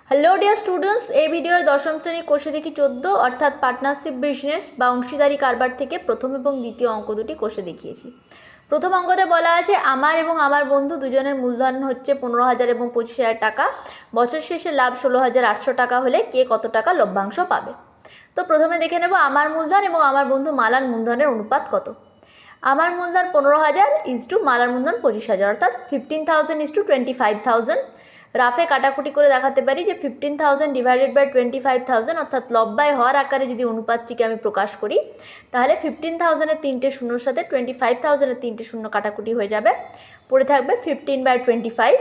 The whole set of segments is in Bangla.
হ্যালো ডিয়ার স্টুডেন্টস, এই ভিডিওয় দশম শ্রেণী কোষে দেখি 14 অর্থাৎ পার্টনারশিপ বিজনেস বা অংশীদারি কারবার থেকে প্রথম এবং দ্বিতীয় অঙ্ক দুটি কোষে দেখিয়েছি। প্রথম অঙ্কতে বলা আছে আমার এবং আমার বন্ধু দুজনের মূলধন হচ্ছে 15,000 এবং 25,000 টাকা। বছর শেষে লাভ 16,800 টাকা হলে কে কত টাকা লভ্যাংশ পাবে। তো প্রথমে দেখে নেব আমার মূলধন এবং আমার বন্ধু মালার মূলধনের অনুপাত কত। আমার মূলধন 15,000 ইজটু মালার মূলধন 25,000 অর্থাৎ 15,000 ইজটু 25,000। রাফে কাটাকুটি করে দেখাতে পারি যে 15,000 ডিভাইডেড বাই 25,000 অর্থাৎ লব বাই হর আকারে যদি অনুপাতটিকে আমি প্রকাশ করি তাহলে 15,000-এর 3টে শূন্যর সাথে 25,000-এর 3টে শূন্য কাটাকুটি হয়ে যাবে, পড়ে থাকবে 15/25।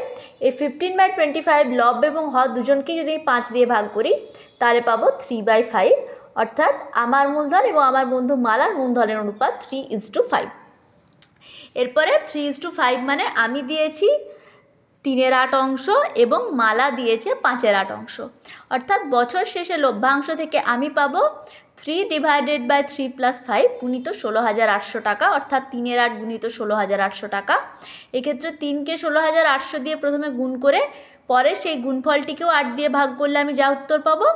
এই 15/25 লব এবং হর দুজনকেই যদি 5 দিয়ে ভাগ করি তাহলে পাবো 3/5, অর্থাৎ আমার মূলধন এবং আমার বন্ধু মালার মূলধনের অনুপাত 3:5। এরপরে 3:5 মানে আমি দিয়েছি 3/8 অংশ এবং মালা দিয়েছে 5/8 অংশ, অর্থাৎ বছর শেষে লভ্যাংশ থেকে আমি পাবো 3 ডিভাইডেড বাই 3 + 5 গুণিত 16,800 টাকা, অর্থাৎ 3/8 গুণিত 16,800 টাকা। এক্ষেত্রে 3কে 16,800 দিয়ে প্রথমে গুণ করে পরে সেই গুণফলটিকেও 8 দিয়ে ভাগ করলে আমি যা উত্তর পাবো,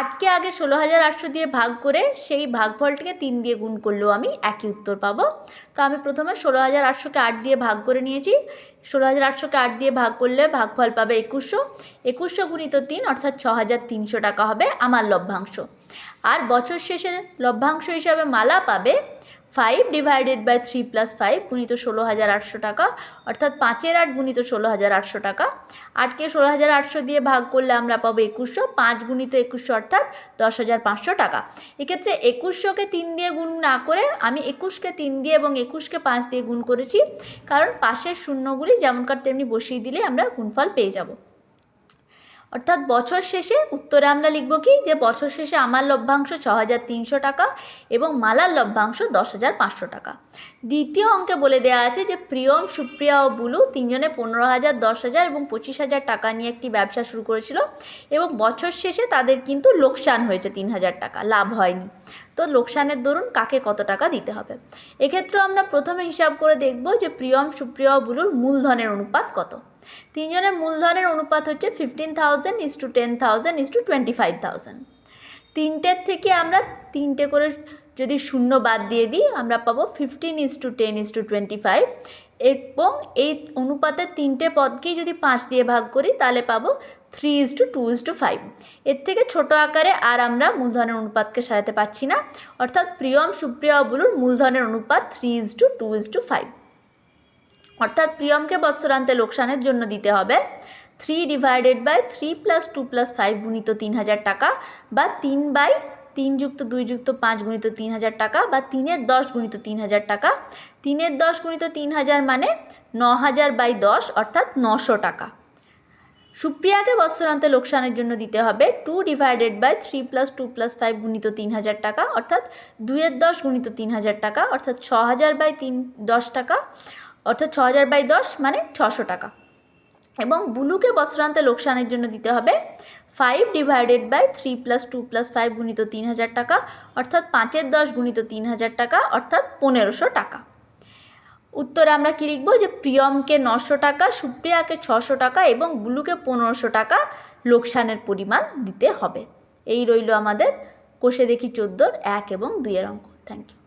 8কে আগে 16,800 দিয়ে ভাগ করে সেই ভাগফলটিকে 3 দিয়ে গুণ করলেও আমি একই উত্তর পাবো। তো আমি প্রথমে 16,800কে 8 দিয়ে ভাগ করে নিয়েছি। 16,800কে 8 দিয়ে ভাগ করলে ভাগফল পাবে 2100। 2100 গুণিত 3 অর্থাৎ 6,300 টাকা হবে আমার লভ্যাংশ। আর বছর শেষে লভ্যাংশ হিসাবে মালা পাবে 5 ডিভাইডেড বাই 3 + 5 গুণিত 16,800 টাকা, অর্থাৎ 5/8 গুণিত 16,800 টাকা। 8কে 16,800 দিয়ে ভাগ করলে আমরা পাবো 2100, 5 গুণিত 2100 অর্থাৎ 10,500 টাকা। এক্ষেত্রে 2100কে 3 দিয়ে গুণ না করে আমি 21কে 3 দিয়ে এবং 21কে 5 দিয়ে গুণ করেছি, কারণ পাশের শূন্যগুলি যেমনকার তেমনি বসিয়ে দিলে আমরা গুণফল পেয়ে যাব। অর্থাৎ বছর শেষে উত্তরে আমরা লিখব কি, যে বছর শেষে আমার লভ্যাংশ 6,300 টাকা এবং মালার লভ্যাংশ 10,500 টাকা। দ্বিতীয় অঙ্কে বলে দেওয়া আছে যে প্রিয়ম, সুপ্রিয়া ও বুলু তিনজনে 15,000, 10,000 এবং 25,000 টাকা নিয়ে একটি ব্যবসা শুরু করেছিল এবং বছর শেষে তাদের কিন্তু লোকসান হয়েছে 3,000 টাকা, লাভ হয়নি। তো লোকসানের দরুন কাকে কত টাকা দিতে হবে। এক্ষেত্রে আমরা প্রথমে হিসাব করে দেখব যে প্রিয়ম, সুপ্রিয়া ও বুলুর মূলধনের অনুপাত কত। তিনজনের মূলধনের অনুপাত হচ্ছে 15,000:10,000:25,000। তিনটের থেকে আমরা 3টে করে যদি শূন্য বাদ দিয়ে দিই আমরা পাবো 15:10:25 এবং এই অনুপাতের 3টে পদকেই যদি 5 দিয়ে ভাগ করি তাহলে পাবো 3:2:5। এর থেকে ছোট আকারে আর আমরা মূলধনের অনুপাতকে সাজাতে পারছি না, অর্থাৎ প্রিয়ম, সুপ্রিয়া ও বুলুর মূলধনের অনুপাত 3:2:5। অর্থাৎ প্রিয়মকে বৎসরান্তে লোকসানের জন্য দিতে হবে 3 ডিভাইডেড বাই 3 + 2 + 5 গুণিত 3,000 টাকা, বা 3/3 যুক্ত 2 যুক্ত 5 গুণিত 3,000 টাকা, বা 3/10 গুণিত 3,000 টাকা। 3/10 গুণিত 3,000 মানে 9,000/10 অর্থাৎ 900 টাকা। সুপ্রিয়াকে বৎসরান্তে লোকসানের জন্য দিতে হবে 2 ডিভাইডেড বাই 3 + 2 + 5 গুণিত 3,000 টাকা, অর্থাৎ 2/10 গুণিত 3,000 টাকা, অর্থাৎ 6,000/10 টাকা, অর্থাৎ 6,000/10 মানে 600 টাকা। এবং বুলুকে বৎসরান্তে লোকসানের জন্য দিতে হবে 5 ডিভাইডেড বাই 3 + 2 + 5 গুণিত 3,000 টাকা, অর্থাৎ 5/10 গুণিত 3,000 টাকা, অর্থাৎ 1,500 টাকা। উত্তরে আমরা কী লিখব, যে প্রিয়মকে 900 টাকা, সুপ্রিয়াকে 600 টাকা এবং বুলুকে 1,500 টাকা লোকসানের পরিমাণ দিতে হবে। এই রইল আমাদের কোষে দেখি 14 1 এবং 2 অঙ্ক। Thank you.